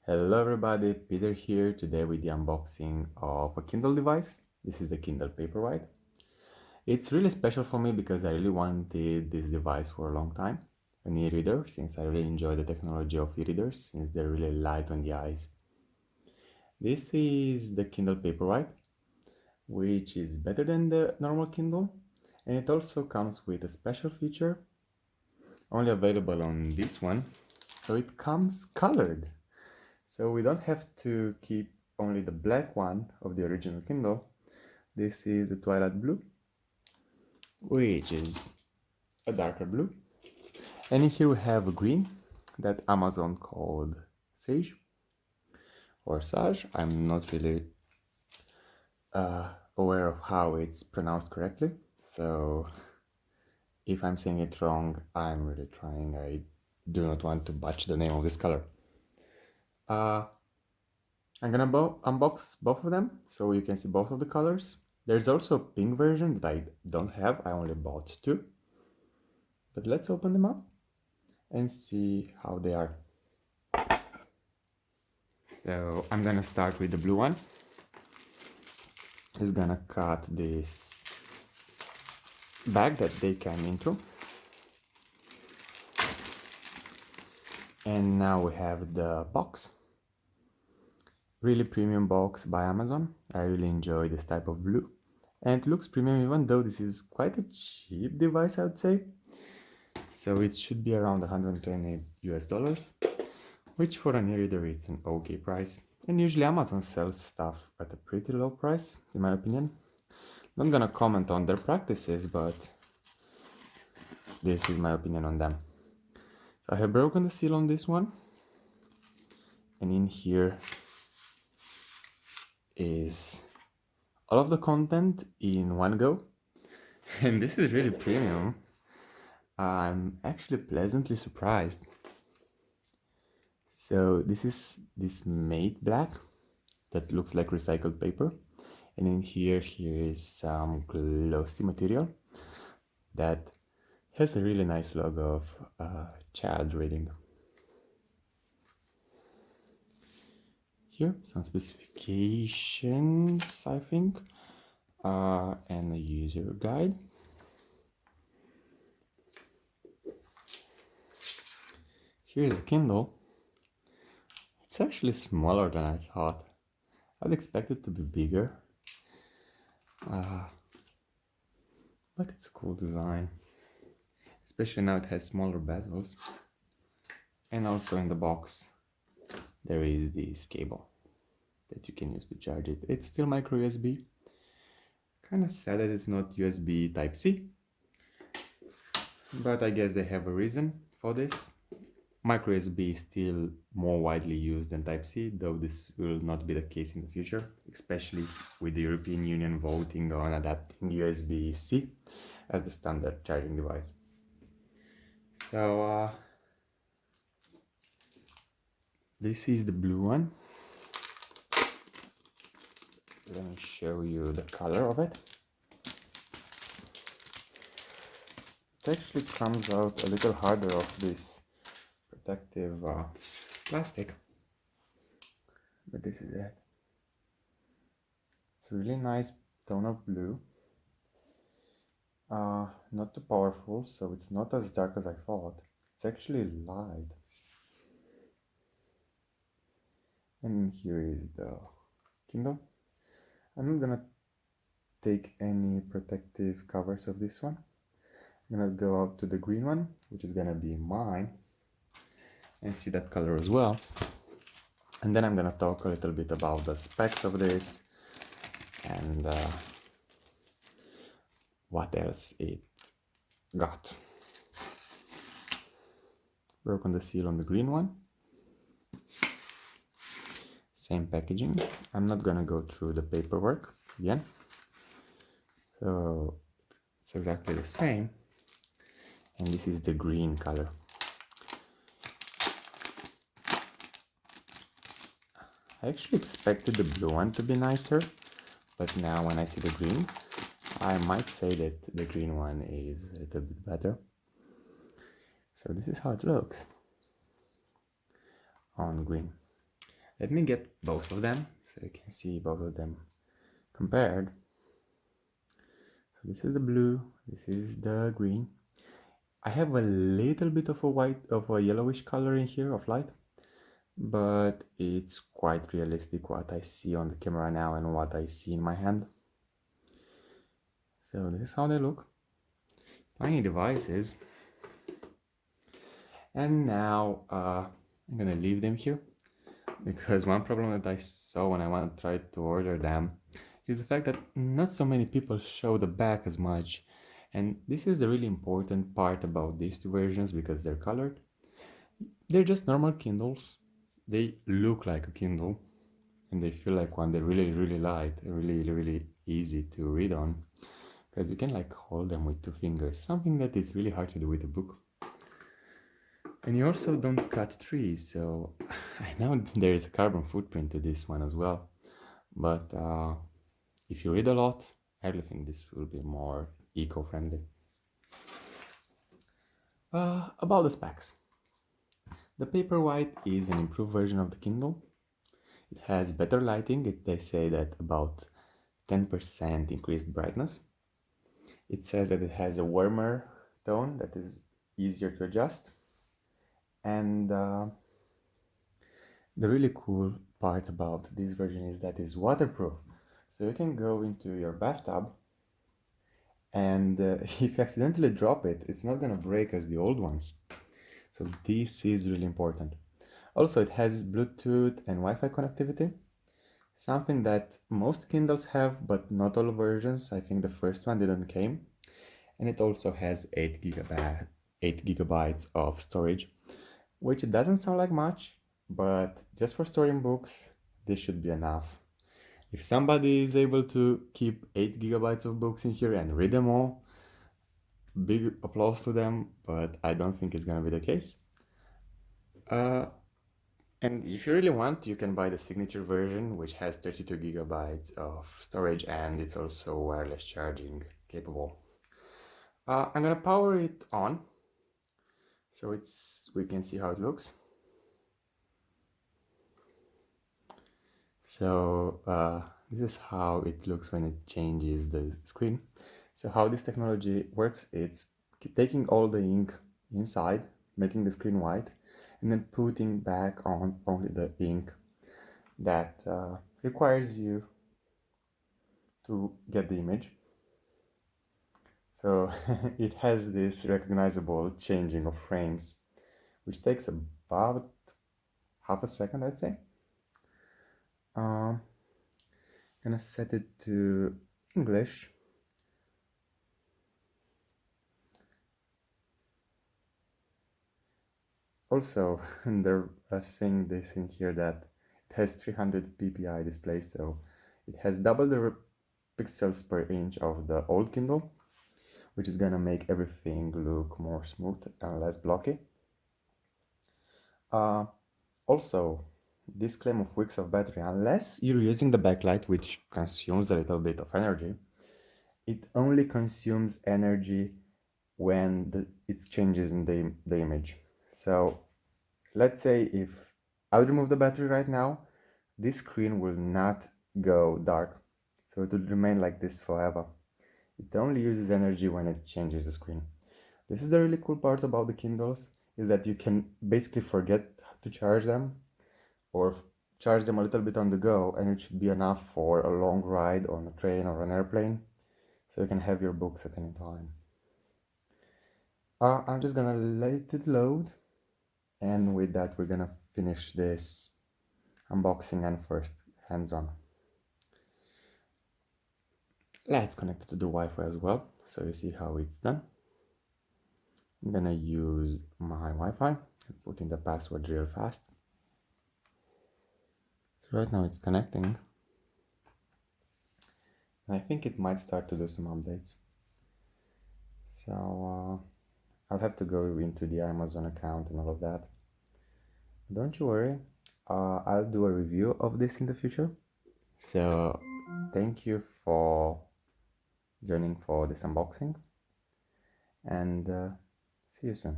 Hello everybody, Peter here today with the unboxing of a Kindle device. This is the Kindle Paperwhite. It's really special for me because I really wanted this device for a long time, an e-reader, since I really enjoy the technology of e-readers since they're really light on the eyes. This is the Kindle Paperwhite, which is better than the normal Kindle, and it also comes with a special feature only available on this one, so it comes colored. So we don't have to keep only the black one of the original Kindle. This is the Twilight blue, which is a darker blue. And in here we have a green that Amazon called Sage or Sage. I'm not really aware of how it's pronounced correctly. So if I'm saying it wrong, I'm really trying. I do not want to botch the name of this color. I'm gonna unbox both of them so you can see both of the colors. There's also a pink version that I don't have, I only bought two. But let's open them up and see how they are. So I'm gonna start with the blue one. Just gonna cut this bag that they came into. And now we have the box. Really premium box by Amazon. I really enjoy this type of blue. And it looks premium even though this is quite a cheap device, I would say. So it should be around 120 US dollars, which for an e-reader it's an okay price. And usually Amazon sells stuff at a pretty low price, in my opinion. Not gonna comment on their practices, but this is my opinion on them. So I have broken the seal on this one. And in here is all of the content in one go. And this is really premium. I'm actually pleasantly surprised. So this is this matte black that looks like recycled paper, and in here is some glossy material that has a really nice logo of child reading. Here some specifications, I think, and a user guide. Here's the Kindle. It's actually smaller than I thought. I'd expect it to be bigger, but it's a cool design, especially now it has smaller bezels. And also in the box there is this cable that you can use to charge it. It's still micro USB. Kind of sad that it's not USB Type-C, but I guess they have a reason for this. Micro USB is still more widely used than Type-C, though this will not be the case in the future, especially with the European Union voting on adapting USB-C as the standard charging device. So this is the blue one. Let me show you the color of it. It actually comes out a little harder of this protective plastic, but this is it. It's a really nice tone of blue, not too powerful, so it's not as dark as I thought. It's actually light. And here is the Kindle. I'm not gonna take any protective covers of this one. I'm gonna go out to the green one, which is gonna be mine, and see that color as well. And then I'm gonna talk a little bit about the specs of this and what else it got. Broken the seal on the green one. Same packaging. I'm not gonna go through the paperwork again. So it's exactly the same. And this is the green color. I actually expected the blue one to be nicer, but now when I see the green, I might say that the green one is a little bit better. So this is how it looks on green. Let me get both of them so you can see both of them compared. So this is the blue, this is the green. I have a little bit of a yellowish color in here of light, but it's quite realistic what I see on the camera now and what I see in my hand. So this is how they look. Tiny devices. And now I'm gonna leave them here because one problem that I saw when I tried to order them is the fact that not so many people show the back as much. And this is the really important part about these two versions because they're colored. They're just normal Kindles. They look like a Kindle and they feel like one. They're really, really light, really easy to read on because you can like hold them with two fingers, something that is really hard to do with a book. And you also don't cut trees, so I know there is a carbon footprint to this one as well. But if you read a lot, I really think this will be more eco-friendly. About the specs. The Paperwhite is an improved version of the Kindle. It has better lighting. They say that about 10% increased brightness. It says that it has a warmer tone that is easier to adjust. And the really cool part about this version is that it's waterproof. So you can go into your bathtub and if you accidentally drop it, it's not gonna break as the old ones. So this is really important. Also, it has Bluetooth and Wi-Fi connectivity, something that most Kindles have, but not all versions. I think the first one didn't came. And it also has 8 gigabytes of storage, which doesn't sound like much, but just for storing books, this should be enough. If somebody is able to keep 8 gigabytes of books in here and read them all, big applause to them, but I don't think it's gonna be the case. And if you really want, you can buy the signature version, which has 32 gigabytes of storage and it's also wireless charging capable. I'm gonna power it on, so we can see how it looks. So this is how it looks when it changes the screen. So how this technology works, it's taking all the ink inside, making the screen white, and then putting back on only the ink that requires you to get the image. So it has this recognizable changing of frames, which takes about half a second, I'd say. Gonna set it to English. Also, there a thing this in here that it has 300 ppi display, so it has double the pixels per inch of the old Kindle, which is gonna make everything look more smooth and less blocky. Also, this claim of weeks of battery, unless you're using the backlight, which consumes a little bit of energy, it only consumes energy when it changes in the image. So let's say if I'll remove the battery right now, this screen will not go dark. So it will remain like this forever. It only uses energy when it changes the screen. This is the really cool part about the Kindles, is that you can basically forget to charge them or charge them a little bit on the go and it should be enough for a long ride on a train or an airplane. So you can have your books at any time. I'm just gonna let it load, and with that we're gonna finish this unboxing and first hands-on. Let's connect it to the Wi-Fi as well, so you see how it's done. I'm gonna use my Wi-Fi and put in the password real fast. So right now it's connecting. I think it might start to do some updates. So I'll have to go into the Amazon account and all of that. Don't you worry, I'll do a review of this in the future. So thank you for joining for this unboxing and see you soon.